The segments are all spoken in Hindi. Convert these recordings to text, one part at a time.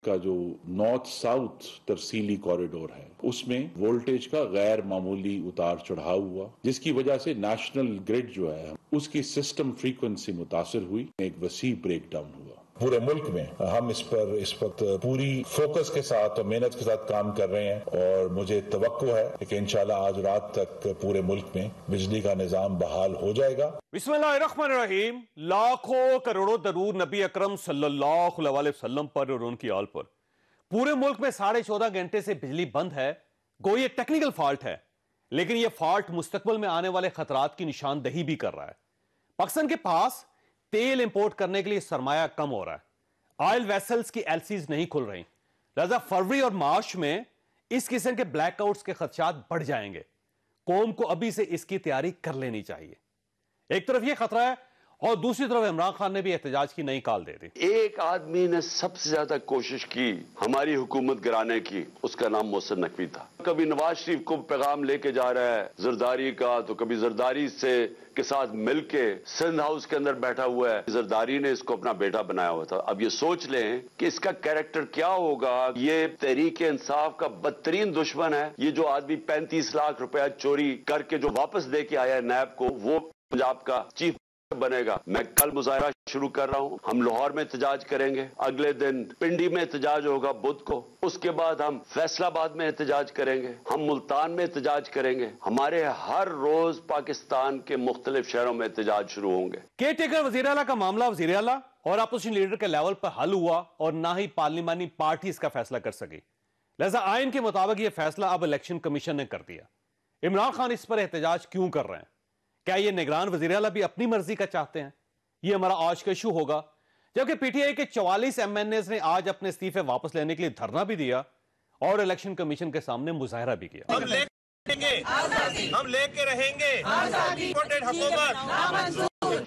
का जो नॉर्थ साउथ तरसीली कॉरिडोर है उसमें वोल्टेज का गैर मामूली उतार चढ़ाव हुआ, जिसकी वजह से नेशनल ग्रिड जो है उसकी सिस्टम फ्रीक्वेंसी मुतासिर हुई, एक वसी ब्रेकडाउन हुआ। पूरे मुल्क में हम इस पर इस वक्त पूरी फोकस के साथ और मेहनत के साथ काम कर रहे हैं और मुझे तवक्को है कि इंशाल्लाह आज रात तक पूरे मुल्क में बिजली का निजाम बहाल हो जाएगा। बिस्मिल्लाहिर्रहमानिर्रहीम। लाखों करोड़ों दरूद नबी अकरम सल्लल्लाहु अलैहि वसल्लम पर और उनकी आल पर। पूरे मुल्क में 14.5 घंटे से बिजली बंद है। कोई एक टेक्निकल फॉल्ट है, लेकिन यह फॉल्ट मुस्तकबिल में आने वाले खतरात की निशानदही भी कर रहा है। पाकिस्तान के पास तेल इंपोर्ट करने के लिए सरमाया कम हो रहा है। ऑयल वेसल्स की एलसीज नहीं खुल रही, लिहाजा फरवरी और मार्च में इस किस्म के ब्लैकआउट्स के खदशात बढ़ जाएंगे। कौम को अभी से इसकी तैयारी कर लेनी चाहिए। एक तरफ यह खतरा है और दूसरी तरफ इमरान खान ने भी एहतजाज की नई कॉल दे दी। एक आदमी ने सबसे ज्यादा कोशिश की हमारी हुकूमत गिराने की, उसका नाम मोहसिन नकवी था। कभी नवाज शरीफ को पैगाम लेके जा रहा है जरदारी का, तो कभी जरदारी से के साथ मिलके सिंध हाउस के अंदर बैठा हुआ है। जरदारी ने इसको अपना बेटा बनाया हुआ था। अब ये सोच लें कि इसका कैरेक्टर क्या होगा। ये तहरीक इंसाफ का बदतरीन दुश्मन है। ये जो आदमी 35 लाख रुपया चोरी करके जो वापस दे के आया है नैब को, वो पंजाब का चीफ बनेगा। मैं कल मुजाहरा शुरू कर रहा हूं। हम लाहौर में एहतजाज करेंगे, अगले दिन पिंडी में एहतजाज होगा बुध को, उसके बाद हम फैसलाबाद में एहतजाज करेंगे, हम मुल्तान में एहतजाज करेंगे। हमारे हर रोज पाकिस्तान के मुख्तलिफ शहरों में एहतजाज शुरू होंगे। केयर टेकर वजीर आला का मामला वजीर आला और अपोजिशन लीडर के लेवल पर हल हुआ और ना ही पार्लिमानी पार्टी इसका फैसला कर सकी। लिहाजा आइन के मुताबिक यह फैसला अब इलेक्शन कमीशन ने कर दिया। इमरान खान इस पर एहतजाज क्यों कर रहे हैं? क्या ये निगरान वजीर आला भी अपनी मर्जी का चाहते हैं? ये हमारा आज का इशू होगा। जबकि पीटीआई के 44 एमएनए ने आज अपने इस्तीफे वापस लेने के लिए धरना भी दिया और इलेक्शन कमीशन के सामने मुजाहरा भी किया। हम लेके रहेंगे।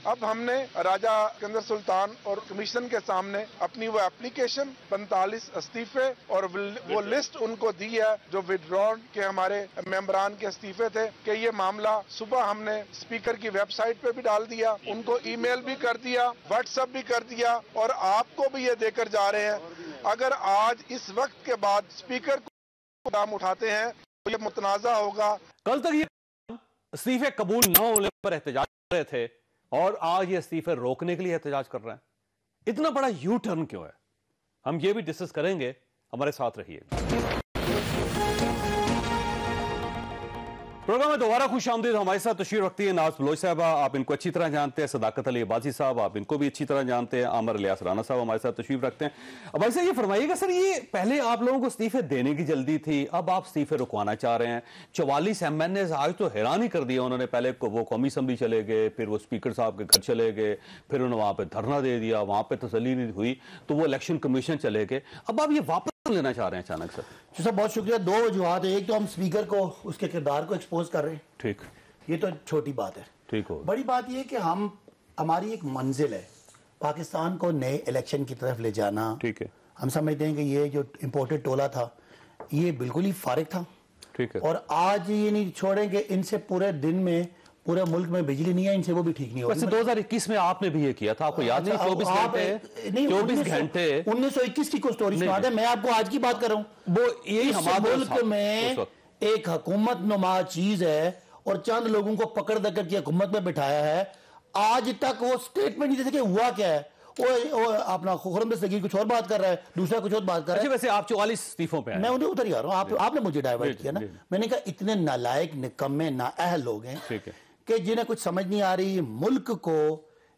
अब हमने राजा सिकंदर सुल्तान और कमीशन के सामने अपनी वो एप्लीकेशन 45 इस्तीफे और वो लिस्ट उनको दी है जो विड्रॉन के हमारे मेंबरान के इस्तीफे थे, कि ये मामला सुबह हमने स्पीकर की वेबसाइट पे भी डाल दिया, उनको ईमेल भी कर दिया, व्हाट्सएप भी कर दिया और आपको भी ये देकर जा रहे हैं। अगर आज इस वक्त के बाद स्पीकर को काम उठाते हैं तो ये मुतनाज़ा होगा। कल तक ये इस्तीफे कबूल न होने पर एहतजाज कर रहे थे और आज ये इस्तीफे रोकने के लिए एहतजाज कर रहे हैं। इतना बड़ा यू टर्न क्यों है? हम ये भी डिस्कस करेंगे, हमारे साथ रहिए। प्रोग्राम में दोबारा खुश आमदीद। हमारे साथ तशरीफ रखती है नाज बलोच साहबा, आप इनको अच्छी तरह जानते हैं। सदाकत अली अब्बासी साहब, आप इनको भी अच्छी तरह जानते हैं। आमर इलियास राना साहब हमारे साथ तशरीफ रखते हैं। अब ऐसे ये फरमाइएगा सर, ये पहले आप लोगों को इस्तीफे देने की जल्दी थी, अब आप इस्तीफे रुकवाना चाह रहे हैं। 44 एमएनए आज तो हैरान ही कर दिया उन्होंने। पहले वो कौमी असम्बली चले गए, फिर वो स्पीकर साहब के घर चले गए, फिर उन्होंने वहां पर धरना दे दिया, वहां पर तसल्ली नहीं हुई तो वो इलेक्शन कमीशन चले गए। अब आप ये वापस लेना चाह रहे हैं अचानक सर? जी सर, बहुत शुक्रिया। दो वजूहात है। एक तो हम स्पीकर को उसके किरदार को एक्सपोज कर रहे हैं, ठीक, ये तो छोटी बात है। ठीक हो। बड़ी बात ये है कि हमारी एक मंजिल है पाकिस्तान को नए इलेक्शन की तरफ ले जाना। ठीक है, हम समझते हैं कि ये जो इम्पोर्टेड टोला था ये बिल्कुल ही फारिग था। ठीक है, और आज ये नहीं छोड़ें कि इनसे पूरे दिन में पूरे मुल्क में बिजली नहीं है, इनसे वो भी ठीक नहीं होगी। वैसे 2021 में आपने भी ये किया था, आपको याद नहीं? 24 घंटे 1921 की कोई स्टोरी सुना दे। मैं आपको आज की बात कर रहा हूँ। वो यही हमारे मुल्क में एक हुकूमत नुमा चीज है और चंद लोगों को पकड़ दकर की हुकूमत में बिठाया है। आज तक वो स्टेटमेंट नहीं देते कि हुआ क्या है। वो अपना खुरम दस्तगीर कुछ और बात कर रहा है, दूसरा कुछ और बात कर रहा है। वैसे आप 44 इस्तीफों पे हैं। मैं उन्हें उधर ही आ रहा हूँ। आपने मुझे डाइवर्ट किया ना। मैंने कहा इतने नालायक निकम्मे नाअहल लोग हैं कि जिन्हें कुछ समझ नहीं आ रही। मुल्क को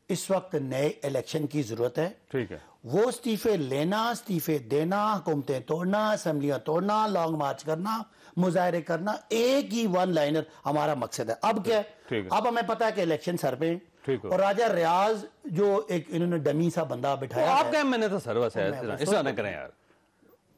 इस वक्त नए इलेक्शन की जरूरत है। ठीक है, वो इस्तीफे लेना, इस्तीफे देना, हुकूमतें तोड़ना, असम्बलियां तोड़ना, लॉन्ग मार्च करना, मुजाहरे करना, एक ही वन लाइनर हमारा मकसद है। अब क्या है? अब हमें पता है कि इलेक्शन सर पे और राजा रियाज जो एक इन्होंने डमी सा बंदा बिठाया है। आपका मैंने तो सर्वस है, ऐसा ना करें यार,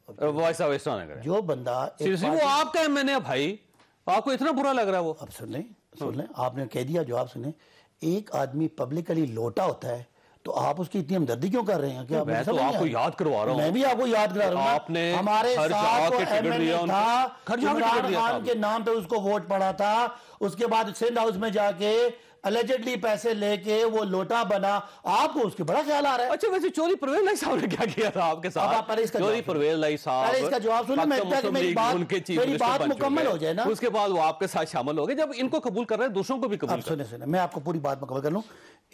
वो ऐसा वैसा ना करें। जो बंदा वो आपका मैंने भाई, आपको इतना बुरा लग रहा है वो? अब सुन लें, आपने कह दिया जो आप सुने। एक आदमी पब्लिकली लोटा होता है तो आप उसकी इतनी हमदर्दी क्यों कर रहे हैं? क्या मैं तो आपको याद करवा रहा हूँ। मैं भी आपको याद करा रहा हूँ। आपने हमारे साथ तो एमएनए था, इमरान खान के नाम पे उसको वोट पड़ा था। उसके बाद सिंध हाउस में जाके अलेजेडली पैसे लेके वो लोटा बना, आपको उसके बड़ा ख्याल आ रहा है। अच्छा, वैसे चौधरी परवेज लाई साहब ने क्या किया था आपके साथ? चौधरी परवेज लाई साहब, इसका जवाब सुनो, मेरी बात मुकम्मल हो जाए ना, उसके बाद वो आपके साथ शामिल हो गए। जब इनको कबूल कर रहे हैं, दूसरों को भी कबूल। सुने, मैं आपको पूरी बात मुकम्मल कर लूं।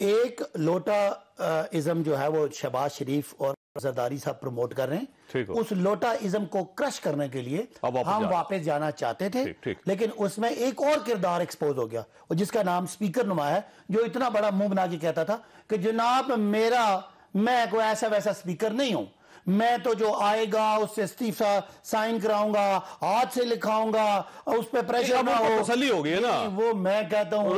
एक लोटा इज्म जो है वो शहबाज शरीफ और जरदारी साहब प्रमोट कर रहे हैं। उस लोटा इज्म को क्रश करने के लिए हम वापस जाना चाहते थे, लेकिन उसमें एक और किरदार एक्सपोज हो गया, और जिसका नाम स्पीकर नुमा है, जो इतना बड़ा मुंह बना के कहता था कि जनाब मैं कोई ऐसा वैसा स्पीकर नहीं हूं, मैं तो जो आएगा उससे इस्तीफा साइन कराऊंगा, हाथ से लिखाऊंगा, उस पर प्रेशर ना हो। तसल्ली हो गई ना वो मैं कहता हूं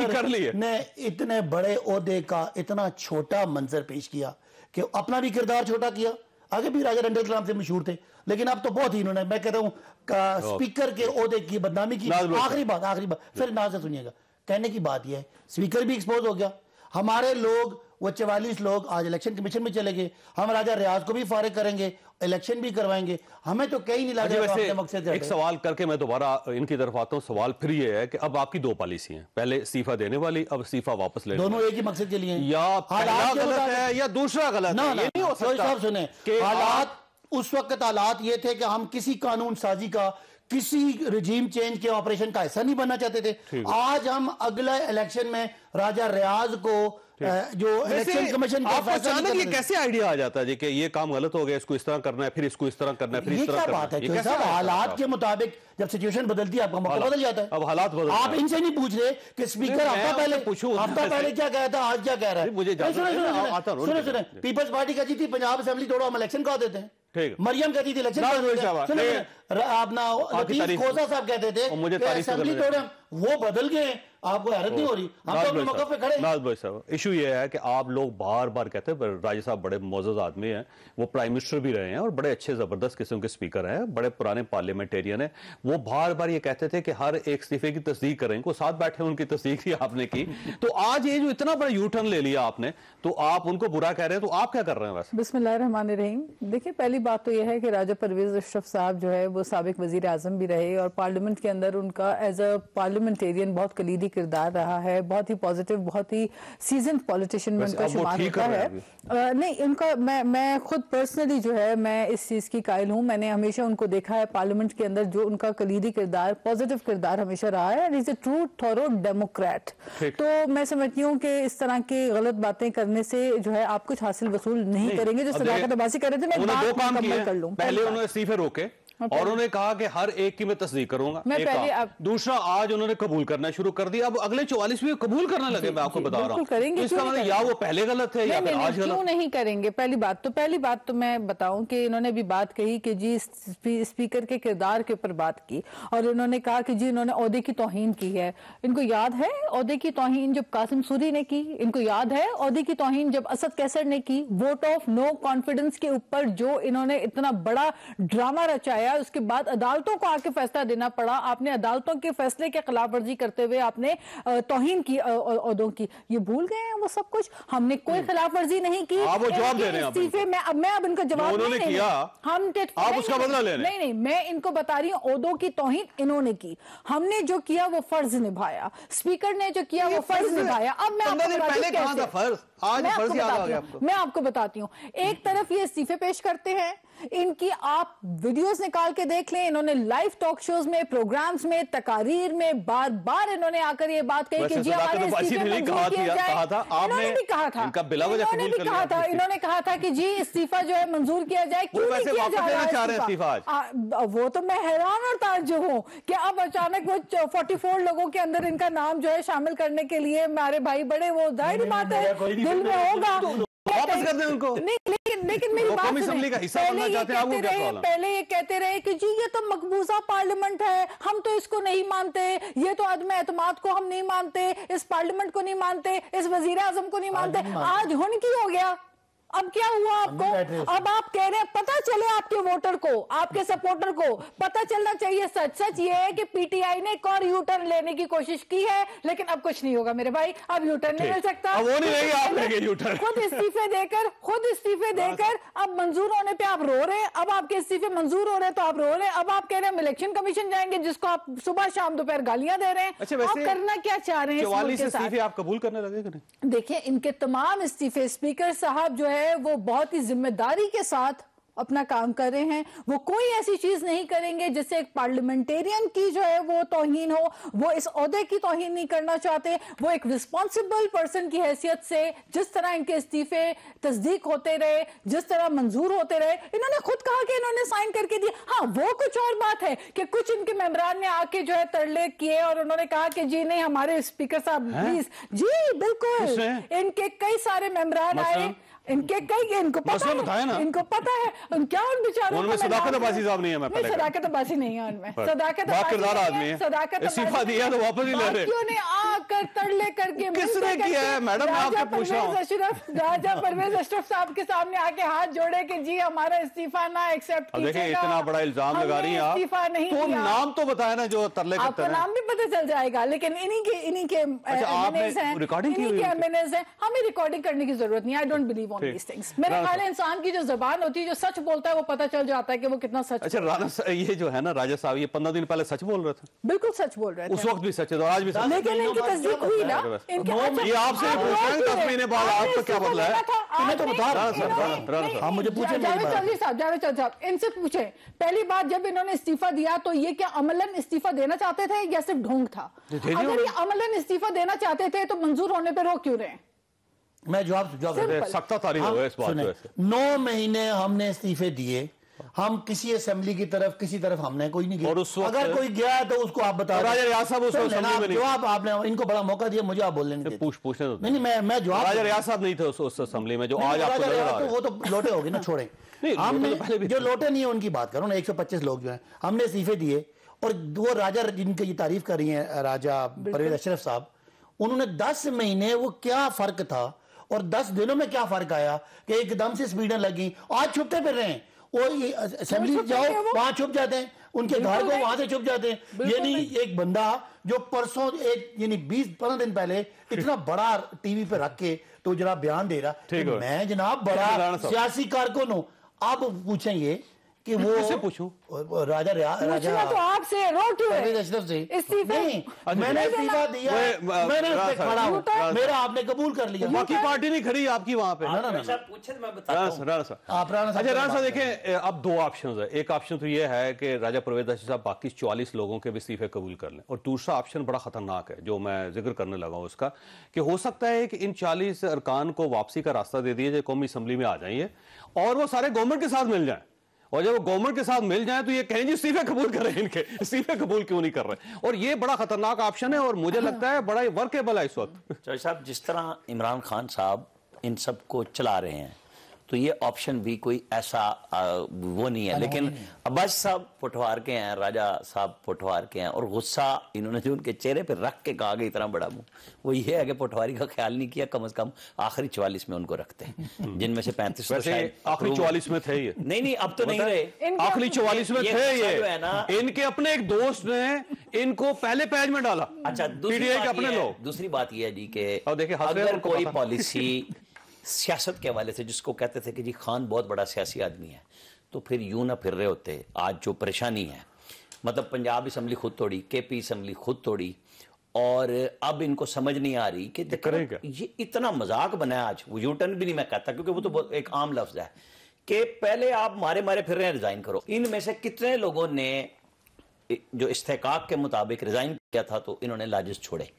कर लिए ने इतने बड़े ओहदे का इतना छोटा मंजर पेश किया कि अपना भी किरदार छोटा किया। आगे भी राजा रंडल कलाम से मशहूर थे, लेकिन अब तो बहुत ही इन्होंने, मैं कहता हूं स्पीकर के ओहदे की बदनामी की। आखिरी बात फिर नाज से सुनिएगा। कहने की बात यह है, स्पीकर भी एक्सपोज हो गया। हमारे लोग, वो 44 लोग आज इलेक्शन कमीशन में चले गए। हम राजा रियाज को भी फारिग करेंगे, इलेक्शन भी करवाएंगे, हमें तो कहीं नहीं लगा। एक सवाल करके मैं दोबारा इनकी तरफ आता हूं। सवाल फिर ये है कि अब आपकी दो पॉलिसी हैं, पहले इस्तीफा देने वाली, अब इस्तीफा वापस लेने, दोनों एक ही मकसद के लिए हैं। या पहला गलत है या दूसरा गलत है, ये नहीं हो सकता। सुने, हालात उस वक्त हालात ये थे कि हम किसी कानून साजी का, किसी रिजीम चेंज के ऑपरेशन का हिस्सा नहीं बनना चाहते थे। आज हम अगले इलेक्शन में राजा रियाज को जो इलेक्शन कमीशन का फैसला, अचानक ये कैसे आइडिया आ जाता है जी कि ये काम गलत हो गया, इसको इस तरह करना है, फिर इसको इस तरह करना है, फिर इस तरह करना है? ये क्या बात है? हालात के मुताबिक जब सिचुएशन बदलती है, आपका मौका बदल जाता है। अब हालात बदल, आप इनसे नहीं पूछ रहे कि स्पीकर हफ्ता पहले क्या कहता है, आज क्या कह रहा है। मुझे सुने, पीपल्स पार्टी कहती थी पंजाब असेंबली तोड़ो, हम इलेक्शन करा देते हैं। मरियम कहती थी इलेक्शन, अपना खोसा साहब कहते थे असेंबली तोड़े, वो बदल गए। आपको हैरत नहीं हो रही? हम तो अपने मौके पे खड़े। नाज भाई साहब, इशू ये है कि आप लोग बार बार कहते हैं, राजा साहब बड़े मोअज़्ज़ज़ आदमी हैं, वो प्राइम मिनिस्टर भी रहे हैं और बड़े अच्छे जबरदस्त किस्म के स्पीकर हैं, बड़े पुराने पार्लियामेंटेरियन हैं। वो बार बार ये कहते थे कि हर एक इस्तीफे की तस्दीक करेंगे, को साथ बैठे उनकी तस्दीक ही आपने की। तो आज ये जो इतना बड़ा यू टर्न ले लिया आपने, तो आप उनको बुरा कह रहे हैं, तो आप क्या कर रहे हैं वैसे? बिस्मिल्लाहिर्रहमानिर्रहीम। देखिए, पहली बात तो यह है कि राजा परवेज अशरफ साहब जो है वो साबिक वजीर आजम भी रहे, और पार्लियामेंट के अंदर उनका एज अ पार्लियामेंटेरियन बहुत कलीदी किरदार रहा है, बहुत ही पॉजिटिव, बहुत ही सीजन पॉलिटिशियन में उनका शुमार होता है। नहीं, उनका मैं खुद पर्सनली जो है मैं इस चीज की कायल हूं। मैंने हमेशा उनको देखा है पार्लियामेंट के अंदर, जो उनका कलीदी किरदार, पॉजिटिव किरदार हमेशा रहा है, and is a true thorough Democrat. तो मैं समझती हूँ कि इस तरह की गलत बातें करने से जो है आप कुछ हासिल वसूल नहीं करेंगे। जो सदाकत अब्बासी कर रहे थे, मैं बात मुकम्मल कर लूं। पहले उन्होंने इस्तीफे रोके और उन्होंने कहा कि हर एक की मैं तस्दीक करूंगा, दूसरा आज उन्होंने कबूल करना शुरू कर दिया। अब अगले 44 भी कबूल करने लगे। मैं आपको बता रहा हूं, करेंगे। इसका मतलब या वो पहले गलत है या फिर आज गलत। क्यों नहीं करेंगे? पहली बात तो मैं बताऊं कि इन्होंने भी बात कही कि जी स्पीकर के किरदार के ऊपर बात की, और इन्होंने कहा कि जी इन्होंने ओहदे की तौहीन की है। इनको याद है ओहदे की तौहीन जब कासिम सूरी ने की? इनको याद है ओहदे की तौहीन जब असद कैसर ने की? वोट ऑफ नो कॉन्फिडेंस के ऊपर जो इन्होंने इतना बड़ा ड्रामा रचाया, उसके बाद अदालतों को आके फैसला देना पड़ा। आपने अदालतों के फैसले के खिलाफ वर्जी करते हुए आपने तौहीन की ओहदों की। ये भूल गए हैं वो सब कुछ? हमने कोई खिलाफ वर्जी नहीं की। आप वो जवाब दे रहे हैं इस्तीफे में। अब मैं इनका जवाब उन्होंने किया, हम आप उसका बदला ले रहे हैं। नहीं, मैं इनको बता रही हूँ ओहदों की तौहीन इन्होंने की। हमने जो किया वो फर्ज निभाया, स्पीकर ने जो किया वो फर्ज निभाया। अब मैं आपको बताती हूँ, एक तरफ ये इस्तीफे पेश करते हैं, इनकी आप वीडियोस निकाल के देख लें। इन्होंने लाइव टॉक शोज में, प्रोग्राम्स में, तकारीर में बार बार इन्होंने आकर ये बात कही कि जी हमारे इस्तीफे मंजूर किया जाए। इन्होंने भी कहा था, इन्होंने कहा था कि जी इस्तीफा जो है मंजूर किया जाए। क्यों नहीं किया जा रहा? वो तो मैं हैरान और ताज्जुब हूँ कि अब अचानक वो 44 लोगों के अंदर इनका नाम जो है शामिल करने के लिए हमारे भाई बड़े, वो जाहिर बात है दिल में होगा, वापस कर दें उनको। नहीं, लेकिन मेरी बात असेंबली का हिस्सा बनना चाहते हैं, आपको क्या प्रॉब्लम? पहले ये कहते रहे कि जी ये तो मकबूजा पार्लियामेंट है, हम तो इसको नहीं मानते, ये तो अदम एतमाद को हम नहीं मानते, इस पार्लियामेंट को नहीं मानते, इस वजीर आजम को नहीं मानते। आज हुन की हो गया, अब क्या हुआ आपको? अब आप कह रहे हैं पता चले आपके वोटर को, आपके सपोर्टर को पता चलना चाहिए। सच ये है कि पीटीआई ने एक और यू टर्न लेने की कोशिश की है, लेकिन अब कुछ नहीं होगा मेरे भाई, अब यू टर्न नहीं मिल सकता। वो नहीं रहेगी, आप लेंगे यू टर्न। खुद इस्तीफे देकर अब मंजूर होने पे आप रो रहे हैं। अब आपके इस्तीफे मंजूर हो रहे हैं तो आप रो रहे हैं। अब आप कह रहे हैं हम इलेक्शन कमीशन जाएंगे, जिसको आप सुबह शाम दोपहर गालियां दे रहे हैं। अच्छा, आप करना क्या चाह रहे हैं? 44 इस्तीफे आप कबूल करने लगे कि नहीं? देखिए, इनके तमाम इस्तीफे स्पीकर साहब जो है वो बहुत ही जिम्मेदारी के साथ अपना काम कर रहे हैं। वो कोई ऐसी चीज नहीं करेंगे जिससे एक पार्लियामेंटेरियन की जो है वो तौहीन हो। वो इस ओहदे की तौहीन नहीं करना चाहते। वो एक रिस्पॉन्सिबल पर्सन की हैसियत से जिस तरह इनके इस्तीफे तस्दीक होते रहे, जिस तरह मंजूर होते रहे, इन्होंने खुद कहा कि इन्होंने साइन करके दिए। हाँ, वो कुछ और बात है कि कुछ इनके मेंबरान ने आके जो है तरले किए और उन्होंने कहा कि जी नहीं, हमारे स्पीकर साहब प्लीज। जी बिल्कुल, इनके कई सारे मेंबरान आए, इनको पता है, इनको पता है क्या उन बेचारों उनमें सदाकत अब्बासी साहब नहीं है। मैं सदाकत अब्बासी नहीं है उनमें, सदाकत आदमी है। सदाकत इस्तीफा दिया तो वापस ही ले रहे। क्यों नहीं आकर तरले करके किसने किया है मैडम? मैं आपसे पूछ रहा हूँ। राजा परवेज अशरफ साहब के सामने आके हाथ जोड़े कि जी हमारा इस्तीफा ना एक्सेप्ट कीजिएगा। देखिए, इतना बड़ा इल्जाम लगा रही हैं आप, इस्तीफा नहीं तो नाम तो बताया ना जो तरले करते हैं। आपका नाम भी पता चल जाएगा, लेकिन इन्हीं के रिकॉर्डिंग है। हमें रिकॉर्डिंग करने की जरूरत नहीं। I don't believe on this things. मेरे ख्याल इंसान की जो जुबान होती है, जो सच बोलता है, वो पता चल जाता है कि वो कितना सच। अच्छा, राणा ये जो है ना राजा साहब, ये 15 दिन पहले सच बोल रहे थे। बिल्कुल सच बोल रहे थे, उस वक्त भी सच है और आज भी सच। लेकिन इनकी तस्दीक हुई ना। ये आपसे पूछ रहे हैं 10 महीने बाद आज तो क्या बदला है? मैं तो बता रहा हूं, मुझे पूछे जावेद साहब, इनसे पूछे पहली बात, जब इन्होंने इस्तीफा दिया तो ये क्या अमलन इस्तीफा देना चाहते थे या सिर्फ ढोंग था? अगर ये अमलन इस्तीफा देना चाहते थे तो मंजूर होने पर रोक क्यों रहे? मैं जवाब सख्ता तारीफ हो इस बात पे। 9 महीने हमने इस्तीफे दिए, हम किसी असेंबली की तरफ किसी तरफ हमने कोई नहीं गया। और उस वक्त अगर कोई गया तो उसको आप बताओ। राजा रियाज साहब उस असेंबली में नहीं। जवाब आपने इनको बड़ा मौका दिया, मुझे आप बोलने नहीं। पूछने दो। नहीं, मैं जवाब। राजा रियाज साहब नहीं थे उस असेंबली में जो आज आपको नजर आ रहे हैं। वो तो लोटे हो गए ना, छोड़े। हमने जो लोटे नहीं है उनकी बात करो ना, 125 लोग जो हैं हमने इस्तीफे दिए। और वो राजा जिनकी ये तारीफ कर रही है राजा परवेज अशरफ साहब, उन्होंने 10 महीने वो क्या फर्क था और 10 दिनों में क्या फर्क आया कि एकदम से स्पीडें लगी। आज छुपते फिर रहे हैं, वो असेंबली जाओ वहां छुप जाते हैं, उनके घर को वहां से छुप जाते हैं। ये नहीं, एक बंदा जो परसों यानी 20-15 दिन पहले इतना बड़ा टीवी पे रख के तो जनाब बयान दे रहा, मैं जनाब बड़ा सियासी कारकुन हूं। आप पूछेंगे कि वो किससे पूछूं? राजा तो आपसे अशरफ से नहीं, मैंने इस्तीफा दिया, मैंने उस पे खड़ा हूं, मेरा आपने कबूल कर लिया। बाकी पार्टी नहीं खड़ी आपकी वहां पे। पूछे मैं बताता हूं। अच्छा राणा साहब देखें, अब 2 ऑप्शंस है। एक ऑप्शन तो ये है कि राजा परवेज अशरफ साहब बाकी 44 लोगों के भी इस्तीफे कबूल कर लें, और दूसरा ऑप्शन बड़ा खतरनाक है जो मैं जिक्र करने लगा हूं उसका, कि हो सकता है कि इन 40 अरकान को वापसी का रास्ता दे दिया जाए, कौमी असम्बली में आ जाइए और वो सारे गवर्नमेंट के साथ मिल जाए। और जब वो गवर्नमेंट के साथ मिल जाए तो ये कहें जी इस्तीफे कबूल कर रहे हैं, इनके इस्तीफे कबूल क्यों नहीं कर रहे? और ये बड़ा खतरनाक ऑप्शन है और मुझे लगता है बड़ा वर्केबल है इस वक्त। चौधरी साहब, जिस तरह इमरान खान साहब इन सब को चला रहे हैं तो ये ऑप्शन भी कोई ऐसा वो नहीं है। लेकिन अब्बास साहब पटवार के हैं, राजा साहब पटवार के हैं, और गुस्सा इन्होंने जो उनके चेहरे पे रख के कहा कि इतना बड़ा मुंह, वो ये है कि पटवारी का ख्याल नहीं किया, कम से कम आखिरी 44 में उनको रखते हैं, जिनमें से 35 आखिरी 44 में थे ये। नहीं, अब तो नहीं रहे, आखिरी 44 में थे ये। इनके अपने एक दोस्त ने इनको पहले पेज में डाला। अच्छा, दूसरी बात ये है जी कि अगर कोई पॉलिसी सियासत के हवाले से, जिसको कहते थे कि जी खान बहुत बड़ा सियासी आदमी है, तो फिर यूं ना फिर रहे होते। आज जो परेशानी है, मतलब पंजाब असम्बली खुद तोड़ी, केपी असम्बली खुद तोड़ी, और अब इनको समझ नहीं आ रही कि ये इतना मजाक बना है। आज वो यूटर्न भी नहीं मैं कहता, क्योंकि वो तो एक आम लफ्ज है कि पहले आप मारे मारे फिर रहे हैं, रिजाइन करो। इनमें से कितने लोगों ने जो इस्तेहकाक के मुताबिक रिजाइन किया था तो इन्होंने लाजिश छोड़े?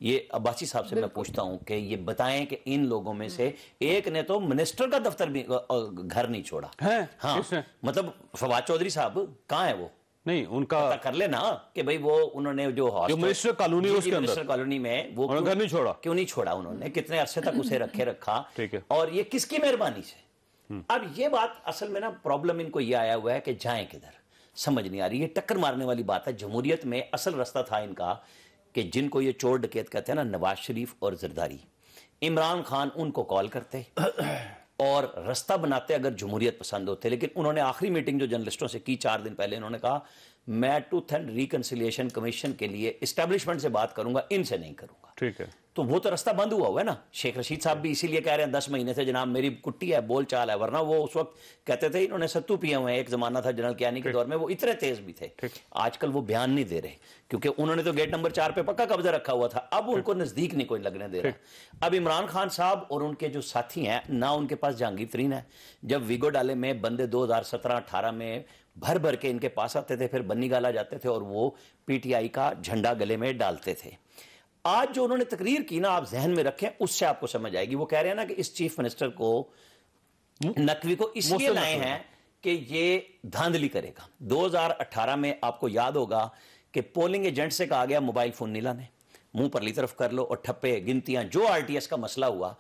ये अब्बासी साहब से मैं पूछता हूं कि ये बताएं कि इन लोगों में से एक ने तो मिनिस्टर का दफ्तर भी घर नहीं छोड़ा है। हाँ, मतलब फवाद चौधरी साहब कहाँ है? वो नहीं, उनका पता कर लेना कि भाई वो उन्होंने जो मिनिस्टर कॉलोनी, उसके अंदर मिनिस्टर कॉलोनी में वो घर नहीं छोड़ा, क्यों नहीं छोड़ा उन्होंने? कितने अरसे तक उसे रखा और ये किसकी मेहरबानी से? अब ये बात असल में ना प्रॉब्लम इनको ये आया हुआ है कि जाए किधर, समझ नहीं आ रही। ये टक्कर मारने वाली बात है। जमहूरियत में असल रास्ता था इनका कि जिनको ये चोर डकैत कहते हैं ना, नवाज शरीफ और जरदारी, इमरान खान उनको कॉल करते और रास्ता बनाते अगर जमहूरियत पसंद होते। लेकिन उन्होंने आखिरी मीटिंग जो जर्नलिस्टों से की 4 दिन पहले, उन्होंने कहा मैं ट्रूथ एंड रिकंसिलिएशन कमीशन के लिए एस्टैब्लिशमेंट से बात करूंगा, इनसे नहीं करूंगा। ठीक है, तो वो तो रास्ता बंद हुआ है ना। शेख रशीद साहब भी इसीलिए कह रहे हैं 10 महीने से जनाब मेरी कुट्टी है, बोल चाल है, वरना वो उस वक्त कहते थे इन्होंने सत्तू पिए हुए हैं। एक जमाना था जनरल कियानी के दौर में वो इतने तेज भी थे। आजकल वो बयान नहीं दे रहे क्योंकि उन्होंने तो गेट नंबर 4 पे पक्का कब्जा रखा हुआ था, अब उनको नजदीक नहीं कोई लगने दे रहा। अब इमरान खान साहब और उनके जो साथी हैं ना, उनके पास जहांगीर तरीन है। जब विगो डाले में बंदे 2017-18 में भर भर के इनके पास आते थे, फिर बन्नी गाला जाते थे और वो पीटीआई का झंडा गले में डालते थे। आज जो उन्होंने तकरीर की ना, आप जहन में रखें, उससे आपको समझ आएगी। वो कह रहे हैं ना कि इस चीफ मिनिस्टर को, नकवी को इसलिए लाए हैं कि ये धांधली करेगा। 2018 में आपको याद होगा कि पोलिंग एजेंट से कहा गया मोबाइल फोन नहीं लाने, मुंह परली तरफ कर लो, और ठप्पे गिनतियां जो आरटीएस का मसला हुआ,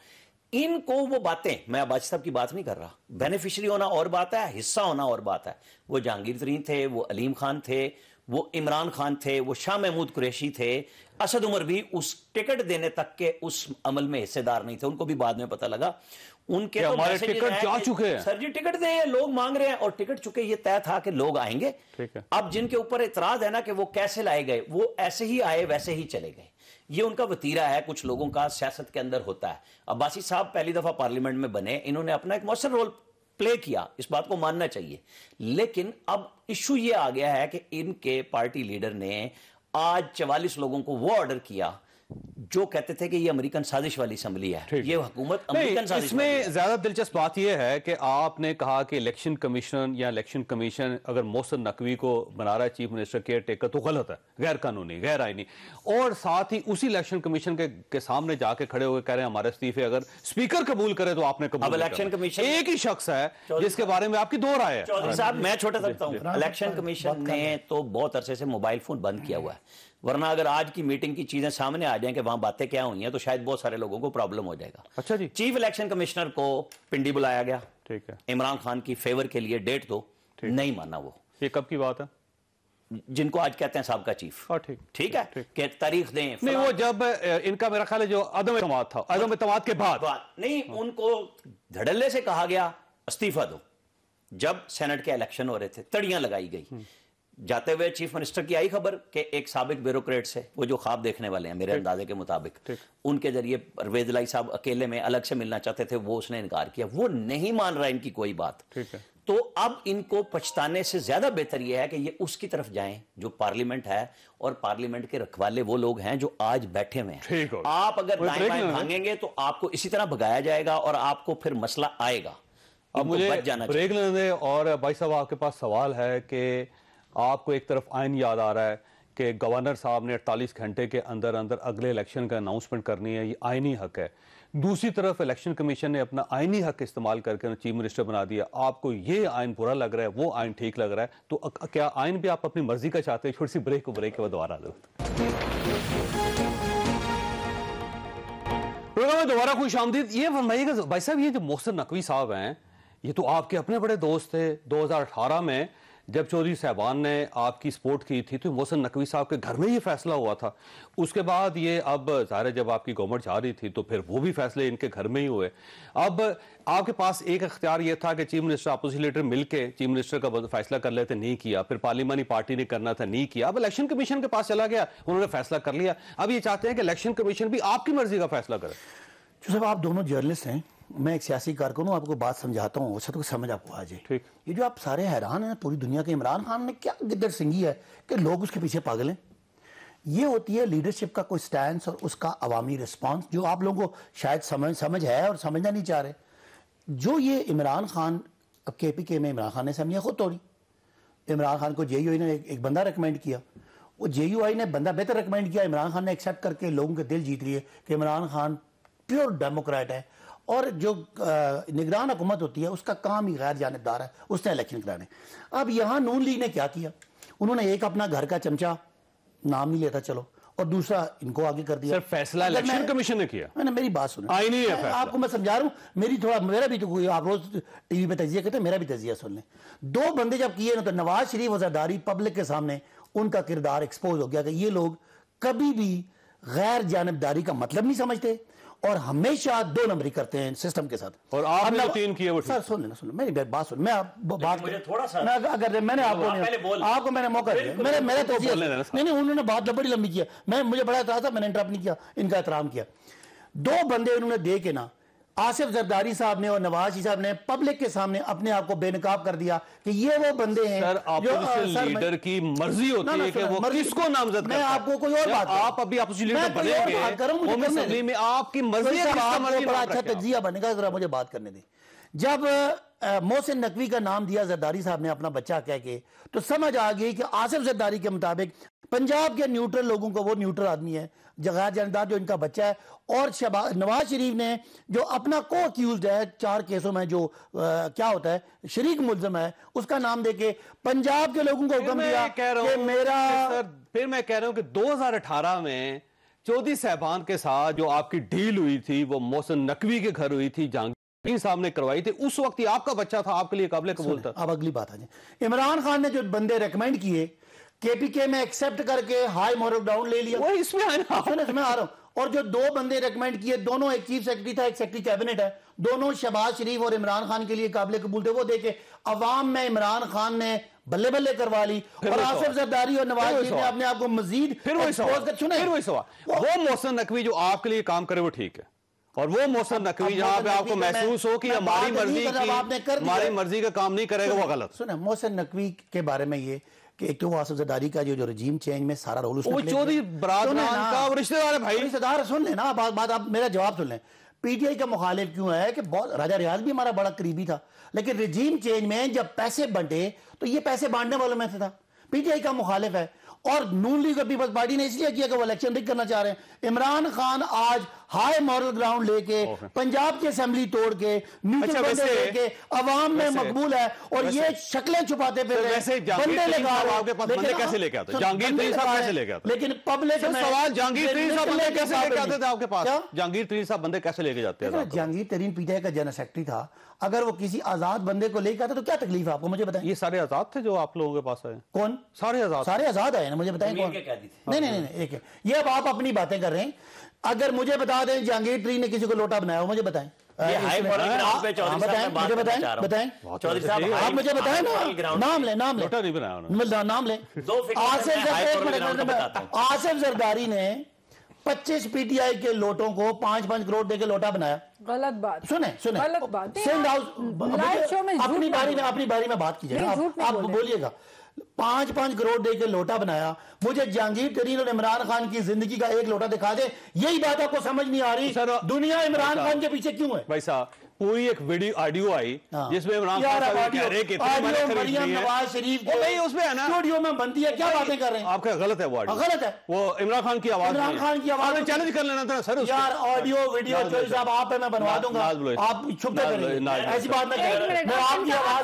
इनको वो बातें, मैं अब्बासी साहब की बात नहीं कर रहा, बेनिफिशियरी होना और बात है, हिस्सा होना और बात है। वो जहांगीर तरीन थे, वो अलीम खान थे, वो इमरान खान थे, वो शाह महमूद कुरैशी थे, असद उमर भी उस टिकट देने तक के उस अमल में हिस्सेदार नहीं थे। उनको भी बाद में पता लगा। उनके तो हमारे टिकट जा चुके हैं, सर जी टिकट दे, लोग मांग रहे हैं, और टिकट चुके, ये तय था कि लोग आएंगे। अब जिनके ऊपर इतराज है ना कि वो कैसे लाए गए, वो ऐसे ही आए वैसे ही चले गए। ये उनका वतीरा है, कुछ लोगों का सियासत के अंदर होता है। अब्बासी साहब पहली दफा पार्लियामेंट में बने, इन्होंने अपना एक मौसर रोल प्ले किया, इस बात को मानना चाहिए। लेकिन अब इशू ये आ गया है कि इनके पार्टी लीडर ने आज 44 लोगों को वो ऑर्डर किया जो कहते थे कि ये अमेरिकन साजिश वाली असेंबली है, ये हुकूमत अमेरिकन साजिश। इसमें ज्यादा दिलचस्प बात यह है कि आपने कहा कि इलेक्शन कमीशन या इलेक्शन कमीशन अगर मोहसिन नकवी को बना रहा है चीफ मिनिस्टर केयर टेकर तो गलत है, गैर कानूनी, गैर आईनी। और साथ ही उसी इलेक्शन कमीशन के सामने जाके खड़े होकर कह रहे हैं हमारे इस्तीफे अगर स्पीकर कबूल करे तो आपने कबूल। अब इलेक्शन कमीशन एक ही शख्स है जिसके बारे में आपकी 2 राय है। चौधरी साहब मैं छोटा सकता हूं, इलेक्शन कमीशन ने तो बहुत अरसे से मोबाइल फोन बंद किया हुआ है, वरना अगर आज की मीटिंग की चीजें सामने आ जाएं कि वहां बातें क्या हुई हैं तो शायद बहुत सारे लोगों को प्रॉब्लम हो जाएगा। अच्छा जी। चीफ इलेक्शन कमिश्नर को पिंडी बुलाया गया, ठीक है, इमरान खान की फेवर के लिए डेट दो, नहीं माना वो। ये कब की बात है? जिनको आज कहते हैं साहब का चीफ। ठीक है कि तारीख दें। नहीं, वो जब इनका मेरा ख्याल है जो अदम इत्मीनान था, अदम इत्मीनान के बाद नहीं, उनको धड़ल्ले से कहा गया इस्तीफा दो। जब सेनेट के इलेक्शन हो रहे थे, तड़ियां लगाई गई। जाते हुए चीफ मिनिस्टर की आई खबर कि एक साबिक ब्यूरोक्रेट से, वो जो ख्वाब देखने वाले हैं मेरे अंदाजे के मुताबिक, उनके जरिए परवेज लाई साहब अकेले में अलग से मिलना चाहते थे, वो उसने इनकार किया। वो नहीं मान रहा इनकी कोई बात। तो अब इनको पछताने से ज्यादा बेहतर यह है कि ये उसकी तरफ जाएं जो पार्लियामेंट है, और पार्लियामेंट के रखवाले वो लोग हैं जो आज बैठे हुए हैं। आप अगर दाएं बाएं भागेंगे तो आपको इसी तरह भगाया जाएगा और आपको फिर मसला आएगा। अब मुझे ब्रेक लेने दें। और भाई साहब आपके पास सवाल है कि आपको एक तरफ आइन याद आ रहा है कि गवर्नर साहब ने 48 घंटे के अंदर अंदर अगले इलेक्शन का अनाउंसमेंट करनी है, ये आइनी हक है। दूसरी तरफ इलेक्शन कमीशन ने अपना आइनी हक इस्तेमाल करके चीफ मिनिस्टर बना दिया। आपको ये आइन बुरा लग रहा है, वो आइन ठीक लग रहा है, तो क्या आइन भी आप अपनी मर्जी का चाहते हैं? छोटी सी ब्रेक के बाद दोबारा प्रोग्राम में दोबारा खुश आमदीद। ये फरमाइएगा भाई साहब, ये जो मोहसिन नकवी साहब हैं, ये तो आपके अपने बड़े दोस्त थे। 2018 में जब चौधरी साहबान ने आपकी सपोर्ट की थी तो मोहसिन नकवी साहब के घर में ये फैसला हुआ था। उसके बाद ये अब ज़ाहिर जब आपकी गवर्नमेंट जा रही थी तो फिर वो भी फैसले इनके घर में ही हुए। अब आपके पास एक इख्तियार ये था कि चीफ मिनिस्टर अपोजिशन लीडर मिलके चीफ मिनिस्टर का फैसला कर लेते, नहीं किया। फिर पार्लियामानी पार्टी ने करना था, नहीं किया। अब इलेक्शन कमीशन के पास चला गया, उन्होंने फैसला कर लिया। अब ये चाहते हैं कि इलेक्शन कमीशन भी आपकी मर्जी का फैसला करे। जो साहब आप दोनों जर्नलिस्ट हैं, मैं एक सियासी कारकुन हूँ, आपको बात समझाता हूँ, अच्छा तो समझ आपको आ जाए। ठीक। ये जो आप सारे हैरान हैं पूरी दुनिया के, इमरान खान ने क्या गिद्दड़ सिंगी है कि लोग उसके पीछे पागल हैं। ये होती है लीडरशिप का कोई स्टैंड और उसका अवामी रिस्पांस, जो आप लोगों को शायद समझ है और समझना नहीं चाह रहे। जो ये इमरान खान, अब KPK में इमरान खान ने समझिया खुद तोड़ी। इमरान खान को JUI ने एक बंदा रिकमेंड किया, वो JUI ने बंदा बेहतर रिकमेंड किया, इमरान खान ने एक्सेप्ट करके लोगों के दिल जीत लिए कि इमरान खान प्योर डेमोक्रेट है, और जो निगरान हुकूमत होती है उसका काम ही गैर जानिबदार है, उसने इलेक्शन कराने। अब यहाँ नून लीग ने क्या किया, उन्होंने एक अपना घर का चमचा, नाम नहीं लेता चलो, और दूसरा इनको आगे कर दिया। सर फैसला इलेक्शन कमीशन ने किया। मैंने मेरी बात सुनी, आईनी है फैसला। आपको मैं समझा रहा हूँ, मेरा भी तो कोई, आप रोज टीवी पे तजिया करते हैं, मेरा भी तजिया सुन लें। 2 बंदे जब किए ना तो नवाज शरीफ और जरदारी पब्लिक के सामने उनका किरदार एक्सपोज हो गया कि ये लोग कभी भी गैर जानिबदारी का मतलब नहीं समझते, और हमेशा 2 नंबरी करते हैं सिस्टम के साथ। और आपने जो 3 किए वो सर सुन लेना, सुन मेरी बात सुन, मैं बात मुझे थोड़ा सा अगर मैंने आपको मैंने मौका दिया, मेरे तो नहीं उन्होंने बात बड़ी लंबी किया, मुझे बड़ा एतराज था, मैंने इंटरप्ट नहीं किया, इनका एहतराम किया। 2 बंदे उन्होंने दे के ना, आसिफ जरदारी साहब ने और नवाज शरीफ साहब ने पब्लिक के सामने अपने आप को बेनकाब कर दिया कि ये वो बंदे हैं सर, अपोजिशन लीडर की मर्जी होती है कि वो किसको नामजद करता है। मैं आपको कोई और बात, आप अभी अपोजिशन लीडर बनेंगे असेंबली में, आपकी मर्जी है, बड़ा अच्छा तजिया बनेगा, जरा मुझे बात करने दें। जब मोहसिन नकवी का नाम दिया जरदारी साहब ने अपना बच्चा कह के, तो समझ आ गई कि आसिफ जरदारी के मुताबिक पंजाब के न्यूट्रल लोगों को, वो न्यूट्रल आदमी है, गैर जानदार जो इनका बच्चा है, और नवाज शरीफ ने जो अपना को अक्यूज्ड है 4 केसों में, जो क्या होता है शरीक मुल्ज़म है, उसका नाम देके पंजाब के लोगों को हुक्म दिया कि मेरा। फिर मैं कह रहा हूं कि 2018 में चौधरी साहबान के साथ जो आपकी डील हुई थी वो मोहसिन नकवी के घर हुई थी, जहांगीर साहब ने करवाई थी, उस वक्त ही आपका बच्चा था, आपके लिए काबिल कबूल था। अब अगली बात आ जाए, इमरान खान ने जो बंदे रेकमेंड किए केपीके में एक्सेप्ट करके हाई मॉरल ग्राउंड ले लिया, वो इसमें आ रहा हूं। और जो 2 बंदे रेकमेंड किए, दोनों, एक चीफ सेक्रेटरी था, एक सेक्रेटरी कैबिनेट है, दोनों शहबाज शरीफ और इमरान खान के लिए काबिल कबूल थे, वो देखे अवाम में इमरान खान ने बल्ले बल्ले करवा ली, और आसिफ जरदारी और नवाज शरीफ ने अपने आप को मजीद वो मोहसिन नकवी जो आपके लिए काम करे वो ठीक है, और वो मोहसिन नकवी जहां पे आपको महसूस हो कि हमारी मर्जी का काम नहीं करेगा, वो गलत। सुने, मोहसिन नकवी के बारे में ये कि एक तो आसिफ जरदारी का जो रजीम चेंज में सारा रोल उसने प्ले चौधरी बरादरान का रिश्तेदार है भाई, रिश्तेदार। सुन लेना बात, आप मेरा जवाब सुन लें। पीटीआई का मुखालिफ क्यों है कि बहुत, राजा रियाज भी हमारा बड़ा करीबी था, लेकिन रजीम चेंज में जब पैसे बंटे तो ये पैसे बांटने वालों में से था। पीटीआई का मुखालिफ है, और नून लीग पीपल्स पार्टी ने इसलिए किया कि वो इलेक्शन रिग करना चाह रहे हैं। इमरान खान आज हाई मॉरल ग्राउंड लेके पंजाब की असेंबली तोड़ के लेके अवाम में मकबूल है, और ये शक्लें छुपाते फिर बंदे लगा कैसे लेके आते, जहांगीर तरीन साहब कैसे लेके आते, लेकिन पब्लिक सवाल जहांगीर तरीन साहब बंदे कैसे लेके आते थे आपके पास, जहांगीर तरीन साहब बंदे कैसे लेके जाते हैं? जहांगीर तरीन पीटीआई का जनरल सेक्रेटरी था, अगर वो किसी आजाद बंदे को लेकर आता तो क्या तकलीफ है आपको, मुझे बताएं। ये सारे आजाद थे जो आप लोगों के पास आए? कौन सारे आजाद आए ना, मुझे बताएं कौन? नहीं, एक ये अब आप अपनी बातें कर रहे हैं। अगर मुझे बता दें जहांगीर तरीन ने किसी को लोटा बनाया हो, मुझे बताएं। बताएं चौधरी साहब, आप मुझे बताएं ना, नाम ले आसिफ जरदारी ने 25 पीटीआई के लोटों को 5-5 करोड़ देके लोटा बनाया। गलत बात। सुने गलत बात। सिंध हाउस अपनी बारी में बात कीजिएगा, आप बोलिएगा। 5-5 करोड़ दे के लोटा बनाया। मुझे जहांगीर तरीन और इमरान खान की जिंदगी का एक लोटा दिखा दे। यही बात आपको समझ नहीं आ रही, दुनिया इमरान खान के पीछे क्यों है? भाई साहब, पूरी एक वीडियो ऑडियो आई जिसमें इमरान खान कह रहे कि मरियम नवाज शरीफ वो नहीं उसमें है ना, स्टूडियो में बनती है, क्या बातें कर रहे हैं? आपका गलत है वो ऑडियो, गलत है। वो इमरान खान की आवाज, आपने चैलेंज कर लेना था सर यार। ऑडियो वीडियो चौधरी साहब आप मैं बनवा दूंगा, आप छुपते करें, ऐसी बात ना करें। मैं आपकी आवाज,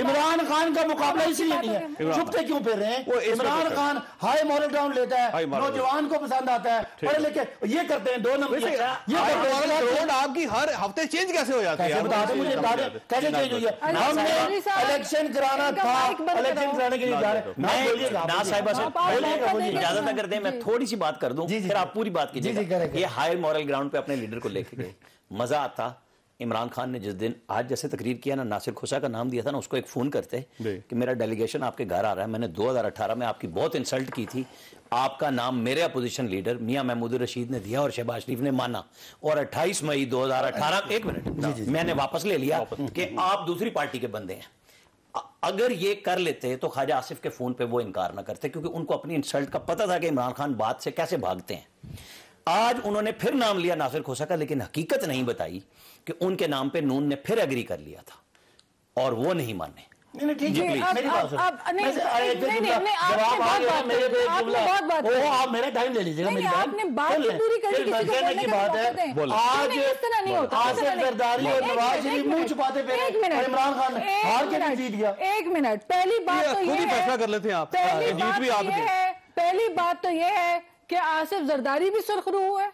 इमरान खान का मुकाबला इसलिए नहीं है, छुपते क्यों फिर रहे हैं? Imran Khan high moral ground लेता है, नौजवान को पसंद आता है, पढ़े लिखे ये करते हैं 2 नंबर, ये आपकी हर हफ्ते चेंज कैसे हो जाती है? बता दो मुझे, कैसे चेंज हुई है? हमने इलेक्शन कराना था, इलेक्शन कराने के लिए जा रहे हैं। ना साहिबा से इजाजत अगर दें, मैं थोड़ी सी बात कर दूं, फिर आप पूरी बात कीजिएगा। ये हाई मॉरल ग्राउंड पे अपने लीडर को लेके गए, मजा आता। इमरान खान ने जिस दिन आज जैसे तकरीर किया ना, नासिर खुसा का नाम दिया था ना, उसको एक फोन करते कि मेरा डेलीगेशन आपके घर आ रहा है, मैंने 2018 में आपकी बहुत इंसल्ट की थी, आपका नाम मेरे अपोजिशन लीडर मियां महमूद रशीद ने दिया और शहबाज शरीफ ने माना, और 28 मई 2018 1 मिनट मैंने वापस ले लिया कि आप दूसरी पार्टी के बंदे हैं। अगर ये कर लेते तो ख्वाजा आसिफ के फोन पे वो इनकार ना करते, क्योंकि उनको अपनी इंसल्ट का पता था कि इमरान खान बात से कैसे भागते हैं। आज उन्होंने फिर नाम लिया नासिर खोसा का, लेकिन हकीकत नहीं बताई कि उनके नाम पे नून ने फिर एग्री कर लिया था, और वो नहीं माने। ठीक है, मेरी बात सुनो। आप मेरा टाइम ले लीजिएगा, मेरी आपने बात पूरी करी, की बात है। आज आसिफ जरदारी और नवाज शरीफ मुंह छुपाते फिर इमरान खान हार के जीत गया। 1 मिनट, पहली बात तो ये है, फैसला कर लेते हैं आप, पहली बात तो ये है कि आसिफ जरदारी भी सुर्खरू है,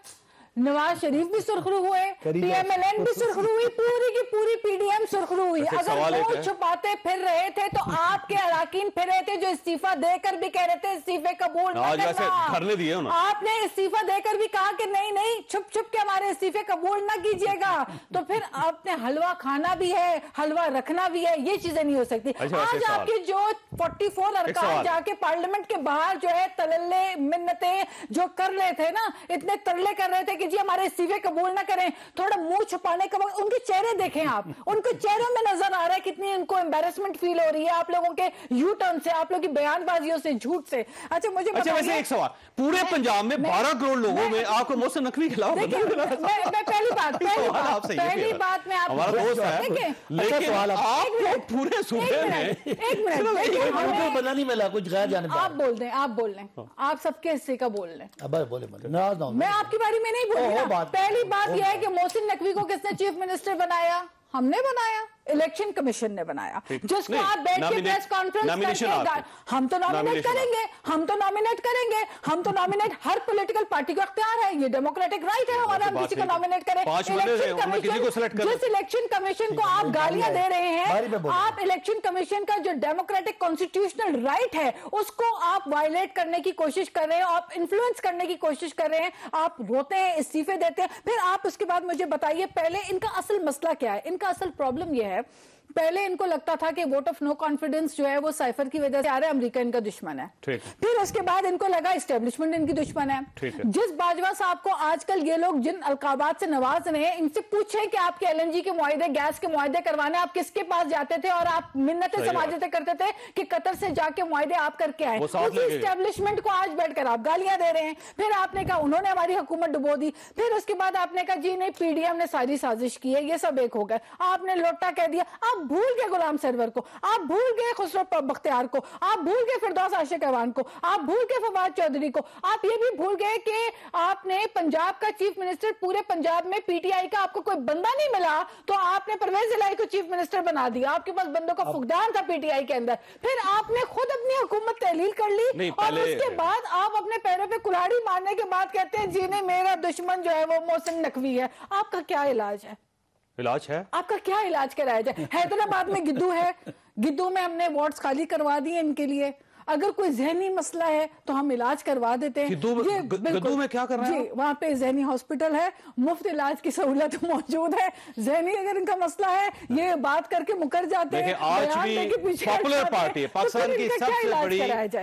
नवाज शरीफ भी सुर्खरू हुए, PMLN भी सुर्खरू हुई, पूरी की पूरी PDM सुर्खरू हुई। अगर वो छुपाते फिर रहे थे तो आपके अराकीन फिर रहे थे जो इस्तीफा देकर भी कह रहे थे इस्तीफे कबूल करने दिए ना। आपने इस्तीफा देकर भी कहा कि नहीं नहीं छुप छुप के हमारे इस्तीफे कबूल ना कीजिएगा, तो फिर आपने हलवा खाना भी है, हलवा रखना भी है, ये चीजें नहीं हो सकती। आज आपके जो 44 अरकान जाके पार्लियामेंट के बाहर जो है तलल्ले मिन्नते जो कर रहे थे ना, इतने तरले कर रहे थे कि जी हमारे इस्तीफे कबूल ना करें, थोड़ा मुंह छुपाने का वक्त, उनके चेहरे देखें आप, उनके चेहरों में नजर आ रहा है कितनी उनको एम्बैरेसमेंट फील हो रही है आप लोगों के यू टर्न से, आप लोगों की बयानबाजियों से, झूठ से। अच्छा मुझे वैसे एक सवाल, पूरे पंजाब में 12 करोड़ लोगों में आपको मोहसिन नकवी खिलाफ मैं पहली बात में हमारा दोस्त है, लेकिन आप पूरे सूबे में एक मिनट बना नहीं मिला कुछ गैर जाने, आप बोल दें, आप बोल लें, आप सबके हिस्से का बोल लें। बोले मैं आपकी बारी में नहीं बोल रहा। पहली बात यह है कि मोहसिन नकवी को किसने चीफ मिनिस्टर बनाया? हमने बनाया, इलेक्शन कमीशन ने बनाया, जिसको आप बैठ के प्रेस कॉन्फ्रेंस करके, हम तो नॉमिनेट करेंगे, हम तो नॉमिनेट करेंगे, हम तो नॉमिनेट, हर पॉलिटिकल पार्टी को अख्तियार है, ये डेमोक्रेटिक राइट है हमारा, हम किसी को नॉमिनेट करें। जिस इलेक्शन कमीशन को आप गालियां दे रहे हैं, आप इलेक्शन कमीशन का जो डेमोक्रेटिक कॉन्स्टिट्यूशनल राइट है उसको आप वायलेट करने की कोशिश कर रहे हैं, आप इन्फ्लुएंस करने की कोशिश कर रहे हैं, आप रोते हैं, इस्तीफे देते हैं, फिर आप उसके बाद मुझे बताइए पहले इनका असल मसला क्या है? इनका असल प्रॉब्लम यह है, पहले इनको लगता था कि वोट ऑफ नो कॉन्फिडेंस जो है वो साइफर की वजह से आ रहा है, अमेरिका इनका दुश्मन है। फिर उसके बाद इनको लगा एस्टेब्लिशमेंट इनकी दुश्मन है। जिस बाजवा साहब को आजकल ये लोग जिन अलकाबात से नवाज रहे हैं, इनसे पूछे कि आपके LNG के मुआहदे, गैस के मुआहदे करवाने आप किसके पास जाते थे और आप मिन्नतें समाजते करते थे कि कतर से जाके मुआहदे आप करके आए, उसी एस्टेब्लिशमेंट को आज बैठकर आप गालियां दे रहे हैं। फिर आपने कहा उन्होंने हमारी हुकूमत डुबो दी, फिर उसके बाद आपने कहा जी नहीं PDM ने सारी साजिश की है, ये सब एक हो गए, आपने लोटा कह दिया। आप भूल गए गुलाम सरवर को, आप भूल गए खुसरो बख्तियार को, आप भूल गए फिरदौस आशिक अवान को, आप भूल गए फवाद चौधरी को, आप ये भी भूल गए कि आपने पंजाब का चीफ मिनिस्टर, पूरे पंजाब में PTI का आपको कोई बंदा नहीं मिला तो आपने परवेज इलाही को चीफ मिनिस्टर बना दिया, आपके पास बंदों का फुकदान था PTI के अंदर। फिर आपने खुद अपनी हुकूमत तहलील कर ली और उसके बाद आप अपने पैरों पे कुल्हाड़ी मारने के बाद कहते हैं जी नहीं मेरा दुश्मन जो है वो मोहसिन नकवी है। आपका क्या इलाज है? इलाज है आपका क्या इलाज कराया जाए? हैदराबाद में गिद्दू है, गिद्दू में हमने वार्ड्स खाली करवा दिए इनके लिए। अगर कोई जहनी मसला है तो हम इलाज करवा देते हैं। गिद्दू में क्या कर रहे हैं? वहाँ पे जहनी हॉस्पिटल है, मुफ्त इलाज की सहूलत मौजूद है। जहनी अगर इनका मसला है ये बात करके मुकर जाते हैं। आज भी पॉपुलर पार्टी है, पाकिस्तान की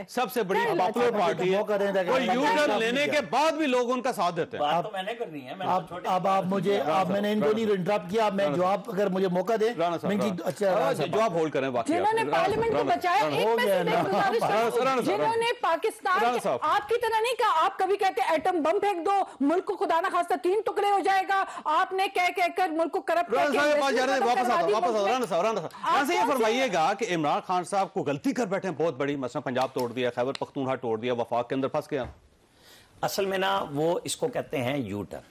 सबसे बड़ी पॉपुलर पार्टी है, कोई यूटर्न लेने के बाद भी लोग उनका साथ देते हैं। बात तो मैंने करनी है। अब आप मुझे, मैंने इनको नहीं इंटरप्ट किया, मैं जवाब अगर मुझे मौका दे जवाब होल्ड करें। जिन्होंने पार्लियामेंट को बचाया, जिन्होंने पाकिस्तान, आपकी तरह नहीं कहा, आप कभी कहते एटम बम फेंक दो मुल्क को खुदा ना खास्ता 3 टुकड़े हो जाएगा, आपने कहकर मुल्क को करप्ट वापस ये फरमाइएगा कि इमरान खान साहब को गलती कर बैठे हैं बहुत बड़ी, मसला पंजाब तोड़ दिया, खैबर पख्तूनख्वा तोड़ दिया, वफाक के अंदर फंस गया। असल में ना वो इसको कहते हैं यू टर्न,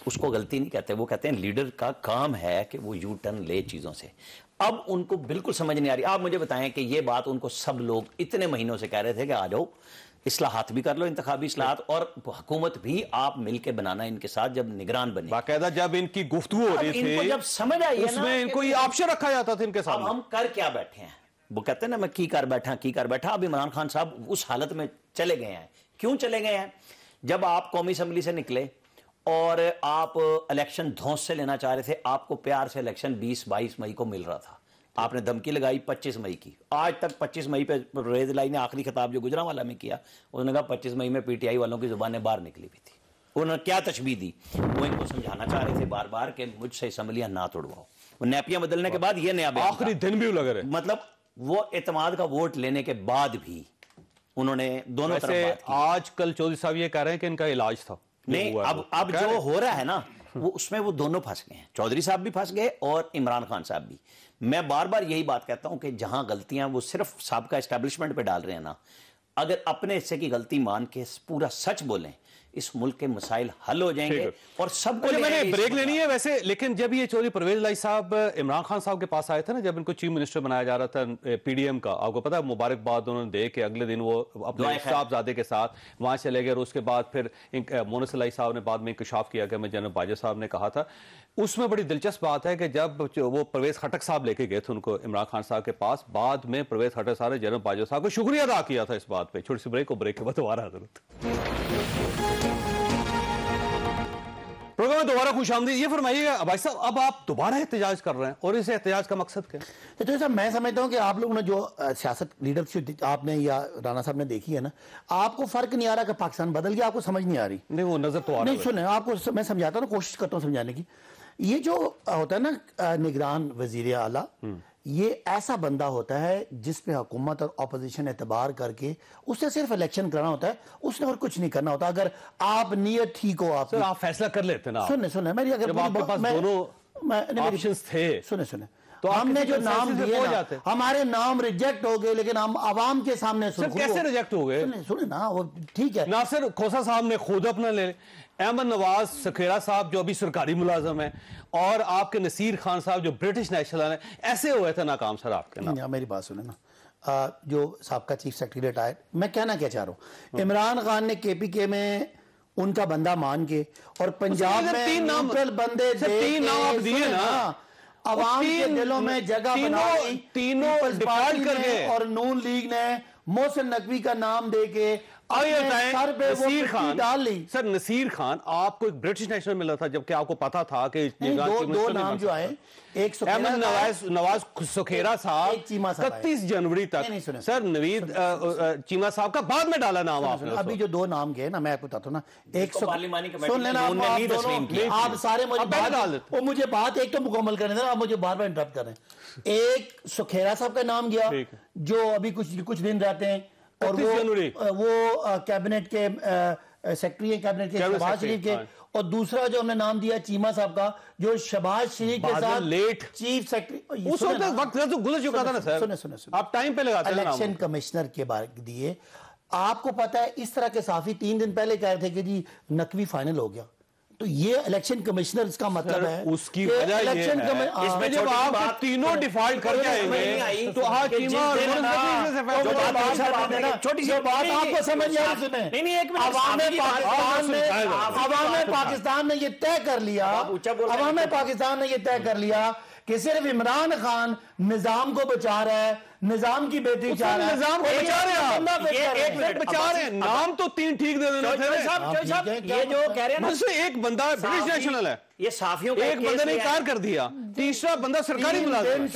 उसको गलती नहीं कहते, वो कहते हैं लीडर का काम है कि वो यू टर्न ले चीजों से। अब उनको बिल्कुल समझ नहीं आ रही। आप मुझे बताएं कि ये बात उनको सब लोग इतने महीनों से कह रहे थे कि आ जाओ इस्लाहात भी कर लो, इंतखाबी इस्लाहात, और हुकूमत भी आप मिलके बनाना इनके साथ, जब निगरान बने बाकायदा, जब इनकी गुफ्तगू हो रही थी, जब समझ आई उसमें इनको ये ऑप्शन रखा जाता था इनके साथ। हम कर क्या बैठे हैं? वो कहते हैं ना मैं की कर बैठा। अब इमरान खान साहब उस हालत में चले गए हैं। क्यों चले गए हैं? जब आप कौमी असम्बली से निकले और आप इलेक्शन धौंस से लेना चाह रहे थे, आपको प्यार से इलेक्शन 20-22 मई को मिल रहा था, आपने धमकी लगाई 25 मई की। आज तक 25 मई पे परवेज इलाही ने आखिरी खिताब जो गुजरांवाला में किया, उन्होंने कहा 25 मई में PTI वालों की जुबानें बाहर निकली हुई थी। उन्होंने क्या तशबीह दी? वो इनको समझाना चाह रहे थे बार बार कि मुझसे असम्बलियां ना तोड़वाओ। वो नैपियां बदलने के बाद ये नया आखिरी दिन भी लग रहे, मतलब वो एतमाद का वोट लेने के बाद भी उन्होंने दोनों तरफ। आजकल चौधरी साहब ये कह रहे हैं कि इनका इलाज था। नहीं, अब जो हो रहा है ना वो उसमें वो दोनों फंस गए हैं, चौधरी साहब भी फंस गए और इमरान खान साहब भी। मैं बार बार यही बात कहता हूं कि जहां गलतियां वो सिर्फ साहब का एस्टैब्लिशमेंट पे डाल रहे हैं ना, अगर अपने हिस्से की गलती मान के पूरा सच बोलें इस मुल्क के मसाइल हल हो जाएंगे और सबको मैंने ब्रेक लेनी है वैसे, लेकिन जब ये चौधरी परवेज इलाही साहब इमरान खान साहब के पास आए थे ना, जब इनको चीफ मिनिस्टर बनाया जा रहा था पीडीएम का, आपको पता है मुबारकबाद उन्होंने दे के अगले दिन वो अपने साहबजादे के साथ वहां चले गए और उसके बाद फिर मोनस इलाही साहब ने बाद में इंकशाफ किया कि मैं जनरल बाजवा साहब ने कहा था। उसमें बड़ी दिलचस्प बात है कि जब वो परवेज खटक साहब लेके गए थे उनको इमरान खान साहब के पास, बाद में परवेज खटक साहब ने जनरल बाजवा साहब को शुक्रिया अदा किया था इस बात पे। छोटी सी ब्रेक को, ब्रेक के बाद दोबारा प्रोग्राम में दोबारा खुशामदीद। ये फरमाइएगा भाई साहब, अब आप दोबारा एहतजाज कर रहे हैं और इस एहतजाज का मकसद क्या है? तो साहब मैं समझता हूं कि आप लोगों ने जो सियासत लीडरशिप आपने या राना साहब ने देखी है ना, आपको फर्क नहीं आ रहा कि पाकिस्तान बदल गया, आपको समझ नहीं आ रही। नहीं वो नजर तो आ रहा है। नहीं सुने, आपको मैं समझाता हूँ, कोशिश करता हूँ समझाने की। ये जो होता है ना निगरान वजीर आला, ये ऐसा बंदा होता है जिस पे हुकूमत और अपोजिशन एतबार करके उससे सिर्फ इलेक्शन कराना होता है, उसने और कुछ नहीं करना होता। अगर आप नियत ठीक हो, आप फैसला कर लेते ना। सुने मेरी, अगर आपके पास दोनों ऑप्शंस थे, सुने तो हमने जो नाम दिए ना, हमारे नाम रिजेक्ट हो गए, लेकिन हम आवाम के सामने कैसे रिजेक्ट हो गए? सुने ना, वो ठीक है। नासिर खोसा साहब ने खुद अपना ले, अहमद नवाज सखेरा साहब जो अभी सरकारी मुलाजम है, और आपके नसीर खान साहब जो ब्रिटिश नेशनल है, ऐसे हुए थे नाकाम सर आपके नाम। मेरी बात सुने ना, जो साहबका चीफ सेक्रेटरी रिटायर्ड, मैं कहना क्या चाह रहा हूँ, इमरान खान ने केपीके में उनका बंदा मान के और पंजाब में 3 नाम बंदे 3 नाम आप दिए ना, अवाम के दिलों में जगह बनाई, तीनों डिफॉल्ट कर गए और नून लीग ने मोहसिन नकवी का नाम देके सर पे नसीर खान डाल ली। सर नसीर खान आपको एक ब्रिटिश नेशनल मिला था, जबकि आपको पता था कि दो नाम जो आए, एक नवाज सुखेरा साहब 31 जनवरी तक, सर नवीद चीमा साहब का बाद में डाला नाम आपने। अभी जो 2 नाम गए ना, मैं आपको बताता हूँ ना, एक सुन लेना आप सारे, मुझे बात एक तो मुकम्मल करने देना, आप मुझे बार बार इंटरप्ट कर रहे हैं। एक सुखेरा साहब का नाम गया जो अभी कुछ दिन रहते हैं, और वो कैबिनेट के सेक्रेटरी है, कैबिनेट के शहबाज शरीफ के, और दूसरा जो हमने नाम दिया चीमा साहब का, जो शहबाज शरीफ के साथ लेट चीफ सेक्रेटरी, उस वक्त तो गुजर चुका था ना सर। सुने आप टाइम पे लगाते हैं। इलेक्शन कमिश्नर के बारे दिए, आपको पता है इस तरह के साफी 3 दिन पहले कह रहे थे कि जी नकवी फाइनल हो गया, तो ये इलेक्शन कमिश्नर इसका मतलब है उसकी वजह इलेक्शन इसमें जब आप तीनों डिफॉल्ट कर जाएंगे तो छोटी सी बात आपको समझ आवाम पाकिस्तान ने ये तय कर लिया, अवाम पाकिस्तान ने ये तय कर लिया कि सिर्फ इमरान खान निजाम को बचा रहा है, निजाम की बेहतरी चाह रहा है, निजाम को बचा रहे हैं, एक मिनट बचा रहे हैं, नाम तो 3 ठीक दे देना थे। ये जो कह रहे हैं ना, एक बंदा ब्रिटिश नेशनल है, ये साफियों का एक बंदे ने इनकार कर दिया, तीसरा बंदा सरकारी मुलाजिम है।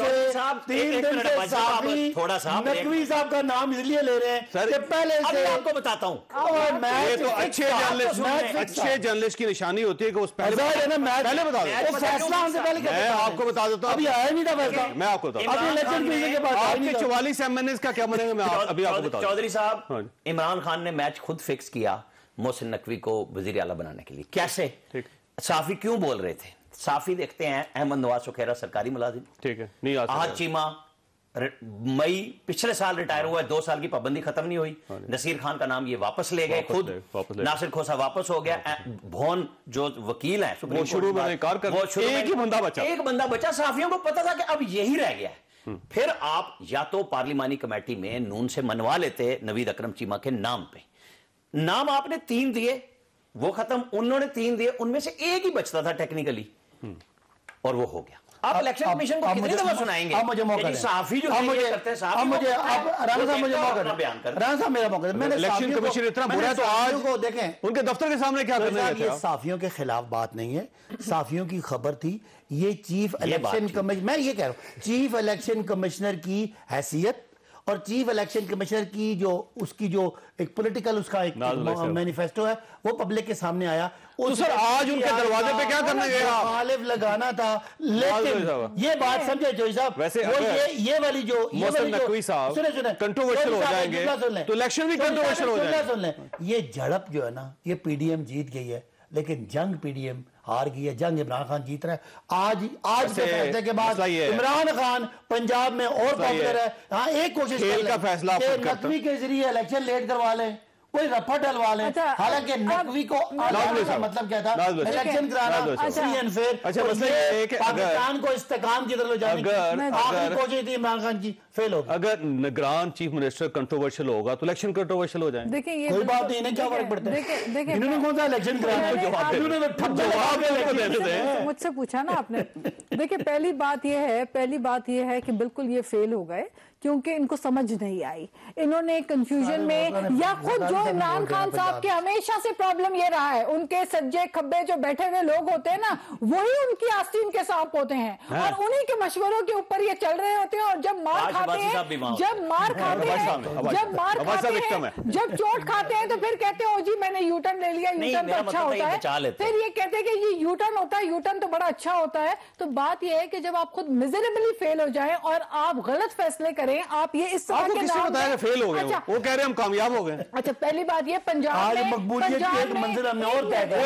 3 दिन से साफी थोड़ा सा नकवी साहब का नाम इसलिए ले रहे हैं सर, पहले से आपको बताता हूँ, ये तो अच्छे जर्नलिस्ट की निशानी होती है कि उस पहले बता दो, फैसला हमसे पहले मैं आपको बता देता हूँ, अभी आया नहीं था फैसला, मैं आपको बताता हूँ, अभी इलेक्शन के बाद 44 MNAs का क्या बनेगा, मैं अभी आपको बताता हूँ। चौधरी साहब, इमरान खान ने मैच खुद फिक्स किया मोहसिन नकवी को वजीर आला बनाने के लिए। कैसे? साफी क्यों बोल रहे थे? साफी देखते हैं, अहमद नवाज सुखेरा सरकारी मुलाजिम, ठीक है, नहीं आहद चीमा मई पिछले साल रिटायर हुआ है, 2 साल की पाबंदी खत्म नहीं हुई, नसीर खान का नाम ये वापस ले गए खुद, नासिर खोसा वापस हो गया, भोन जो वकील है वो शुरू में इनकार कर, एक ही बंदा बचा, एक बंदा बचा। साफियों को पता था कि अब यही रह गया है, फिर आप या तो पार्लिमानी कमेटी में नून से मनवा लेते नवीद अकरम चीमा के नाम पे, नाम आपने 3 दिए, वो खत्म, उन्होंने 3 दिए, उनमें से एक ही बचता था टेक्निकली, और वो हो गया। आप इलेक्शन कमीशन को कितनी दफा सुनाएंगे? अब मुझे मौका साफी जो करते हैं, अब मुझे राणा साहब मुझे मौका बयान कर, राणा साहब मेरा मौका, मैंने इलेक्शन कमीशन इतना बुरा है तो आज को देखें उनके दफ्तर के सामने क्या करने गए थे। साफियों के खिलाफ बात नहीं है, साफियों की खबर थी, ये चीफ इलेक्शन कमिश्नर, मैं ये कह रहा हूं, चीफ इलेक्शन कमिश्नर की हैसियत और चीफ इलेक्शन कमिश्नर की जो उसकी जो एक पॉलिटिकल उसका एक मैनिफेस्टो है, वो पब्लिक के सामने आया। तो सर आज उनके दरवाजे पे क्या करने गया? मुखालिफ लगाना था, लेकिन ये बात समझे जोई साहब, वैसे ये वाली जो नकवी साहब कंट्रोवर्शियल हो जाएंगे तो इलेक्शन भी कंट्रोवर्शियल हो जाएगा। सुन लें, ये झड़प जो है ना, ये पीडीएम जीत गई है, लेकिन जंग पीडीएम हार गई है, जंग इमरान खान जीत रहा है। आज के फैसले के बाद इमरान खान पंजाब में और पॉपुलर है। हाँ, एक कोशिश का फैसला नकवी के जरिए इलेक्शन लेट करवा लें, कोई रफा डलवा ले। हालांकि नकवी को मतलब क्या था, इलेक्शन कराना फ्री एंड फेयर, पाकिस्तान को इस्तेकाम की तरफ ले जाने की कोशिश थी इमरान खान की, फेल हो गई। अगर निगरान चीफ मिनिस्टर कंट्रोवर्शियल होगा तो इलेक्शन कंट्रोवर्शियल हो जाएंगे। देखिए ये कोई बात नहीं, इन्हें क्या फर्क पड़ता है, इन्होंने कौन सा इलेक्शन कराया, मुझसे पूछा ना आपने। देखिए पहली बात यह है कि बिल्कुल ये फेल हो गए क्योंकि इनको समझ नहीं आई। इन्होंने कंफ्यूजन में, या खुद जो इमरान खान साहब के हमेशा से प्रॉब्लम ये रहा है, उनके सज्जे खब्बे जो बैठे हुए लोग होते हैं ना, वही उनकी आस्तीन के सांप होते हैं और उन्हीं के मशवरों के ऊपर ये चल रहे होते हैं। और जब मार खाते हैं, जब चोट खाते हैं तो फिर कहते हैं ओ जी मैंने यूटर्न ले लिया, यूटर्न तो अच्छा होता है। फिर ये कहते हैं कि ये यूटर्न होता है, यूटर्न तो बड़ा अच्छा होता है। तो बात ये है कि जब आप खुद मिजरेबली फेल हो जाए और आप गलत फैसले करें, आप ये इस तरह के नाम बताया फेल हो गए, वो कह रहे हैं हम कामयाब हो गए। अच्छा पहली बात ये, पंजाब में मकबूलियत की एक मंजिल हमने और तय कर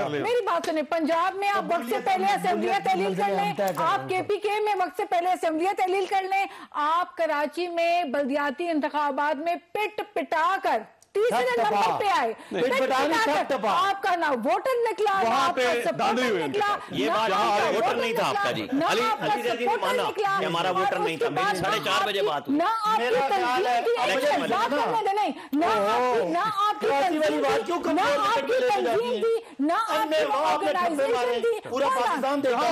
ली। मेरी बात सुनिए, पंजाब में आप वक्त से पहले असेंबलियां तहलील कर लें, आप केपीके में वक्त से पहले असेंबलियां तहलील कर लें, आप कराची में बल्दियाती इंतखाबात में पिट पिटा कर तीसरे नंबर पे आए, आपका ना वोटर निकला, ये बात वोटर नहीं था आपका जी, अली माना कि हमारा वोटर नहीं था, मेरी 4:30 बजे बात हुई। ना आपकी तंजीम थी, ना आपकी तंजीम थी, ना आपकी ऑर्गेनाइजेशन थी, पूरा पाकिस्तान देखा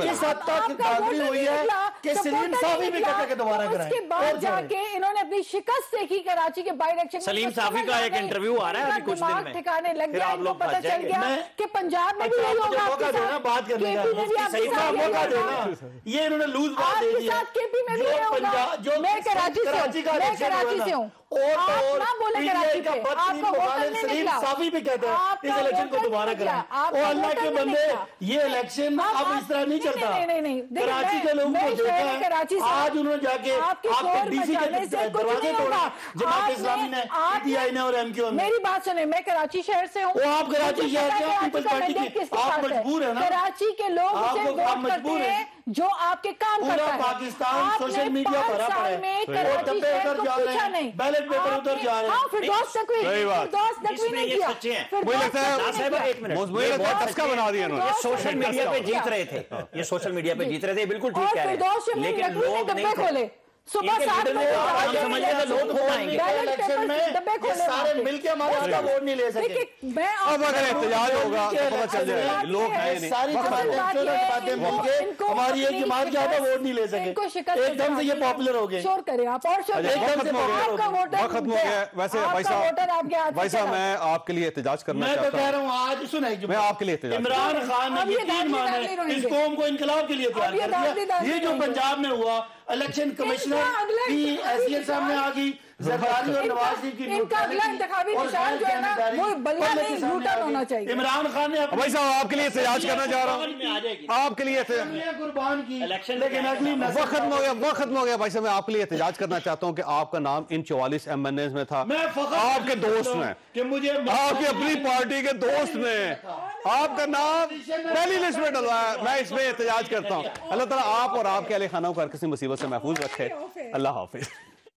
इस हद तक दादरी हुई है कि सलीम साफी भी कहते हैं दोबारा कराएं। उसके बाद जाके इन्होंने अपनी शिकस्त देखी कराची के बाई इलेक्शन। सलीम साफी का एक इंटरव्यू आ रहा है अभी कुछ दिन में, ठिकाने लग गया, आपको पता चल गया कि पंजाब में भी यही होगा। मौका देना बात करने का, सही का मौका देना। ये इन्होंने लूज बात दे दी है। केपी में भी यही होगा। मैं कराची से हूँ और ना बोले कराची पे, आपका वोटर नहीं निकला। साफी भी कहते हैं इस इलेक्शन को दोबारा कराएं। और अल्लाह के बंदे, ये इलेक्शन अब इस तरह नहीं चलता। नहीं, कराची के लोगों को देखा है, आज उन्होंने जाके आपके डीसी के दरवाजे तोड़ा जमात इस्लामी ने, पीटीआई ने और एमक्यू ने। मेरी बात सुने, मैं कराची शहर से हूँ। आप कराची शहर से, पीपल्स पार्टी की आप मजबूर है ना, कराची के लोग उसे वोट करते हैं जो आपके काम करता है। पाकिस्तान सोशल मीडिया भरा पड़ा है, कराची शहर को पूछा नहीं, बैलेट पेपर उधर जा रहे हैं। फिरदौस नकवी ने किया। मुझे लगता है टस्का बना दिया इन्होंने। सोशल मीडिया पे जीत रहे थे, ये सोशल मीडिया पे जीत रहे थे, बिल्कुल ठीक कह रहे हैं, लेकिन लोग नहीं खोले। सुबह 7 बजे लोग इलेक्शन में सारे मिलके हमारे यहाँ वोट नहीं ले सके। अब अगर एहतजाज होगा तो पता चल जाएगा लोग हैं सारी जमातें मिलके हमारी एक जमात के यहाँ वोट नहीं ले सके, एकदम से ये पॉपुलर हो गए। शोर करें आप और खत्म हो गया। वैसे भाई साहब मैं आपके लिए एहतजाज करना चाहता हूँ। मैं तो कह रहा हूँ आज सुना, मैं आपके लिए एहतजाज, इमरान खान ने यकीन माने इस कौम को इनकलाब के लिए तैयार कर दिया। ये जो पंजाब में हुआ, इलेक्शन कमिश्नर की हैसियत सामने आ गई, जरदारी और नवाज शरीफ की इनका अगला इंतखाबी निशान जो है ना वो बलिया नहीं यूटर्न होना चाहिए। इमरान खान ने भाई साहब आपके लिए एहतजाज करना चाह रहा हूँ, आपके लिए कुर्बान की, लेकिन अगली वक्त खत्म हो गया। भाई साहब मैं आपके लिए एहतजाज करना चाहता हूँ कि आपका नाम इन 44 MNAs में था, आपके दोस्त में, आपकी अपनी पार्टी के दोस्त में आपका नाम पहली लिस्ट में डलवा है। मैं इसमें एहतजाज करता हूँ। अल्लाह ताला आप और आपके अहले खाना को हर किसी मुसीबत से महफूज रखे। अल्लाह हाफिज।